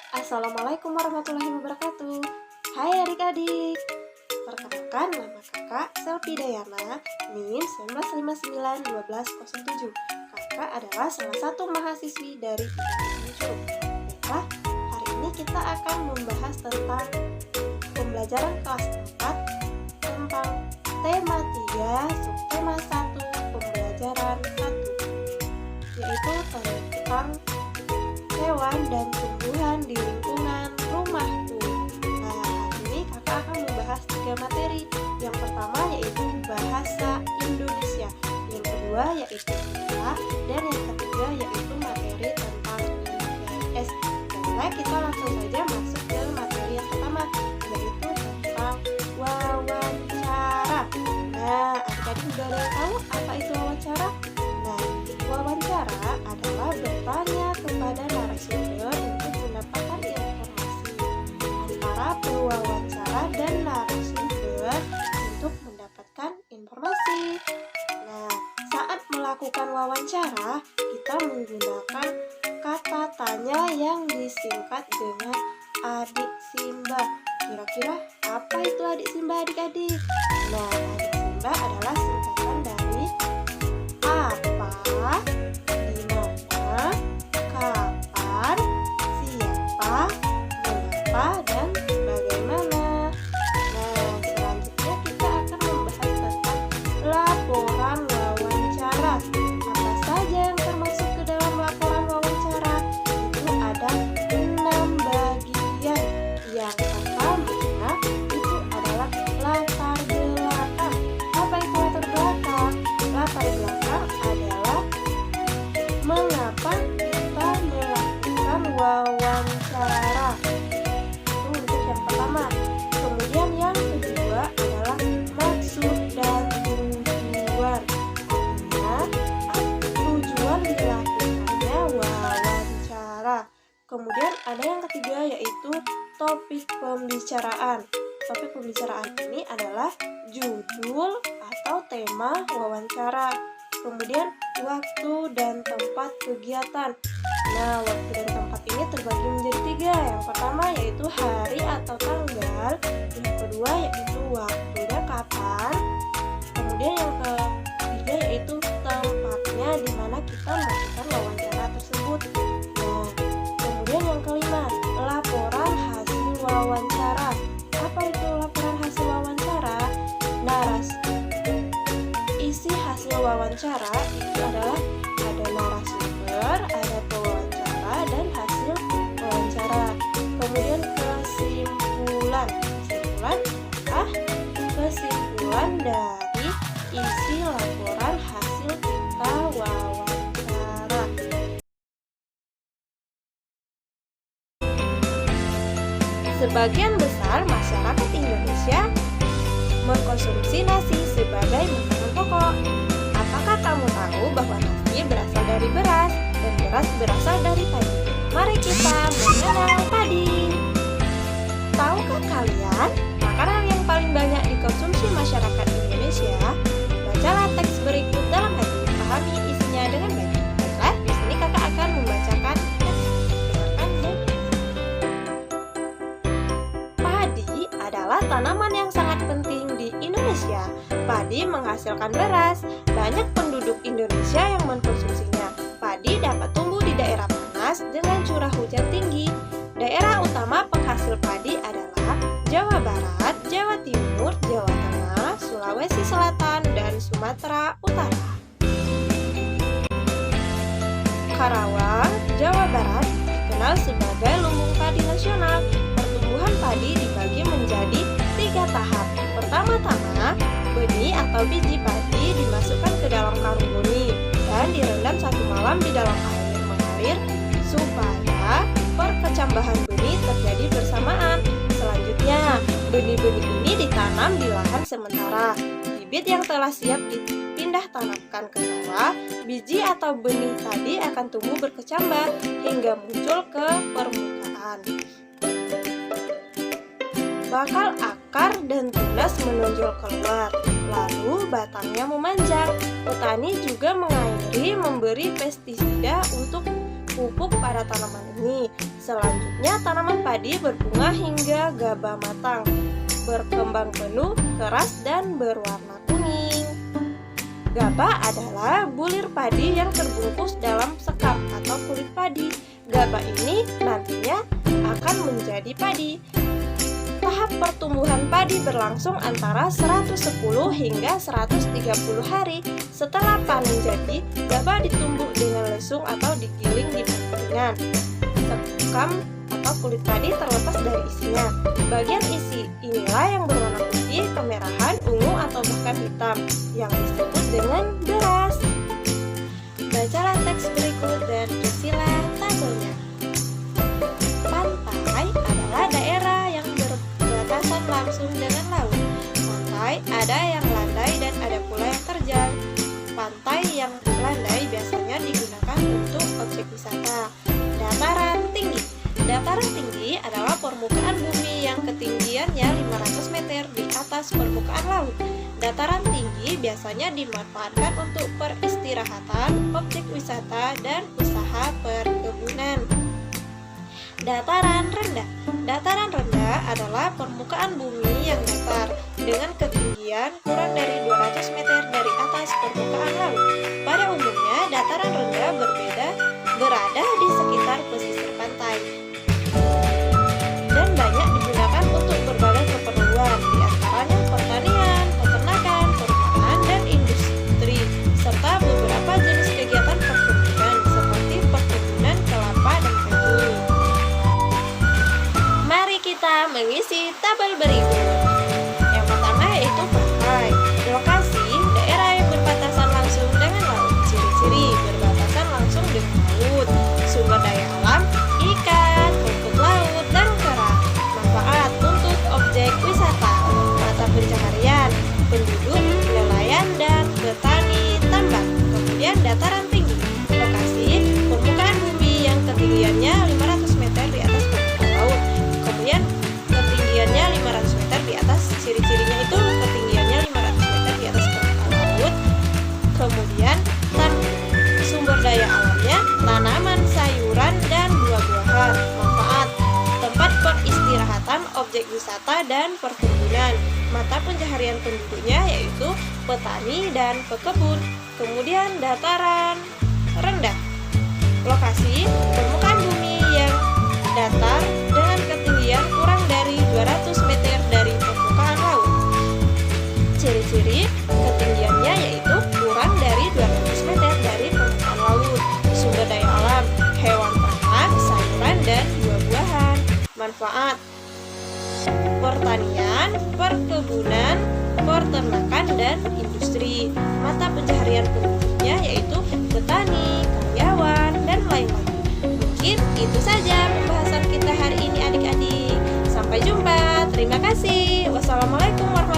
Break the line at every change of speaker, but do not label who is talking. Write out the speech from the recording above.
Assalamualaikum warahmatullahi wabarakatuh. Hai adik-adik. Perkenalkan, nama kakak Selvi Dayana, NIM 19591207. Kakak adalah salah satu mahasiswi dari IPB. Baiklah, hari ini kita akan membahas tentang pembelajaran kelas 4 tentang tema 3, subtema 1, pembelajaran 1, yaitu tentang hewan dan tumbuhan di lingkungan rumahku. Nah, hari ini kakak akan membahas 3 materi. Yang pertama yaitu bahasa Indonesia, yang kedua yaitu IPA, dan yang ketiga yaitu materi tentang IPS. Baiklah, kita langsung saja masuk ke materi yang pertama, yaitu tentang wawancara. Nah, adik-adik sudah ada yang tahu apa itu wawancara? Nah, wawancara adalah bertanya kepada narasumber untuk mendapatkan informasi antara pewawancara dan narasumber untuk mendapatkan informasi. Nah, saat melakukan wawancara, kita menggunakan kata tanya yang disingkat dengan adik Simba. Kira-kira apa itu adik Simba, adik-adik? Nah, adik Simba adalah singkatan dari apa, di mana, kapan, siapa, mengapa, dan bagaimana. Nah, selanjutnya kita akan membahas tentang laporan wawancara. Apa saja yang termasuk ke dalam laporan wawancara? Itu ada 6 bagian. Yang pertama itu adalah latar belakang. Apa itu latar belakang? Latar belakang adalah mengapa kita melakukan wawancara. Itu untuk yang pertama. Kemudian yang kedua adalah maksud dan tujuan. Artinya, tujuan dilakukannya wawancara. Kemudian ada yang ketiga yaitu topik pembicaraan. Topik pembicaraan ini adalah judul atau tema wawancara. Kemudian waktu dan tempat kegiatan. Nah, waktu dan tempat ini terbagi menjadi 3. Yang pertama yaitu hari atau tanggal. Yang kedua yaitu waktunya kapan. Kemudian yang ketiga yaitu tempatnya di mana kita melakukan wawancara tersebut. Nah, kemudian yang kelima, laporan hasil wawancara. Apa itu laporan hasil wawancara? Isi hasil wawancara itu adalah ada narasumber, ada pewawancara, dan hasil wawancara. Kemudian kesimpulan adalah kesimpulan dari isi laporan hasil kita wawancara. Sebagian besar masyarakat Indonesia mengkonsumsi nasi sebagai makanan pokok. Apakah kamu tahu bahwa nasi berasal dari beras dan beras berasal dari padi? Mari kita mengenal padi. Tahukah kalian makanan yang paling banyak dikonsumsi masyarakat Indonesia? Bacalah teks berikut dalam hati, pahami isinya dengan baik. Baiklah, di sini kakak akan membacakan teks. Padi adalah tanaman yang sangat penting di Indonesia. Padi menghasilkan beras. Banyak penduduk Indonesia yang mengkonsumsinya. Padi dapat tumbuh di daerah panas dengan curah hujan tinggi. Daerah utama penghasil padi adalah Jawa Barat, Jawa Timur, Jawa Tengah, Sulawesi Selatan, dan Sumatera Utara. Karawang, Jawa Barat dikenal sebagai lumbung padi nasional. Pertumbuhan padi dibagi menjadi 3 tahap. Pertama-tama, benih atau biji padi dimasukkan ke dalam karung benih dan direndam 1 malam di dalam air mengalir supaya perkecambahan benih terjadi bersamaan. Selanjutnya, benih-benih ini ditanam di lahan sementara. Bibit yang telah siap dipindah tanamkan ke sawah, biji atau benih tadi akan tumbuh berkecambah hingga muncul ke permukaan. Bakal akar dan tunas menonjol keluar, lalu batangnya memanjang. Petani juga mengairi, memberi pestisida untuk pupuk pada tanaman ini Selanjutnya, tanaman padi berbunga hingga gabah matang, berkembang penuh, keras, dan berwarna kuning. Gabah adalah bulir padi yang terbungkus dalam sekam atau kulit padi. Gabah ini nantinya akan menjadi padi. Tahap pertumbuhan padi berlangsung antara 110 hingga 130 hari. Setelah panen jadi, gabah ditumbuk dengan lesung atau digiling di piringan. Sekam atau kulit padi terlepas dari isinya. Bagian isi inilah yang berwarna putih, kemerahan, ungu, atau bahkan hitam, yang disebut dengan beras. Bacalah teks berikut dan isilah tabelnya. Pantai adalah daerah yang berbatasan langsung dengan laut. Pantai ada yang landai dan ada pula yang terjal. Pantai yang landai biasanya digunakan untuk objek wisata. Dataran tinggi. Dataran tinggi adalah permukaan bumi yang ketinggiannya 500 meter di atas permukaan laut. Dataran tinggi biasanya dimanfaatkan untuk peristirahatan, objek wisata, dan usaha perkebunan. Dataran rendah. Dataran rendah adalah permukaan bumi yang datar dengan ketinggian kurang dari 200 meter dari atas permukaan laut. Pada umumnya, dataran rendah berada di sekitar pesisir pantai dan banyak digunakan untuk berbagai keperluan, di antaranya pertanian, peternakan, perumahan, dan industri, serta beberapa jenis kegiatan perkebunan seperti perkebunan kelapa dan tebu. Mari kita mengisi tabel berikut. Yang pertama yaitu pantai. Lokasi daerah yang berbatasan langsung dengan laut. Ciri-ciri berbatasan langsung dengan laut. Sumber daya alam, ikan, rumput laut, dan kerang. Manfaat untuk objek wisata, mata pencaharian, penduduk, nelayan, dan petani tambang. Kemudian dataran tinggi. Lokasi permukaan bumi yang ketinggiannya 500 meter di atas permukaan laut. Kemudian ketinggiannya 500 meter di atas, ciri-cirinya itu ketinggiannya 500 meter di atas permukaan laut. Kemudian sumber daya alamnya, tanaman, sayuran, dan buah-buahan. Manfaat, tempat peristirahatan, objek wisata, dan perkebunan. Mata pencaharian penduduknya yaitu petani dan pekebun. Kemudian dataran rendah. Lokasi permukaan bumi yang datar dengan ketinggian kurang dari 200 meter dari permukaan laut. Ciri-ciri ketinggiannya yaitu kurang dari 200 meter dari permukaan laut. Sumber daya alam, hewan ternak, sayuran, dan buah-buahan. Manfaat, pertanian, perkebunan, peternakan, dan industri. Mata pencaharian penduduknya yaitu petani, karyawan, dan lain-lain. Mungkin itu saja pembahasan kita hari ini adik-adik. Sampai jumpa. Terima kasih. Wassalamualaikum warahmatullahi wabarakatuh.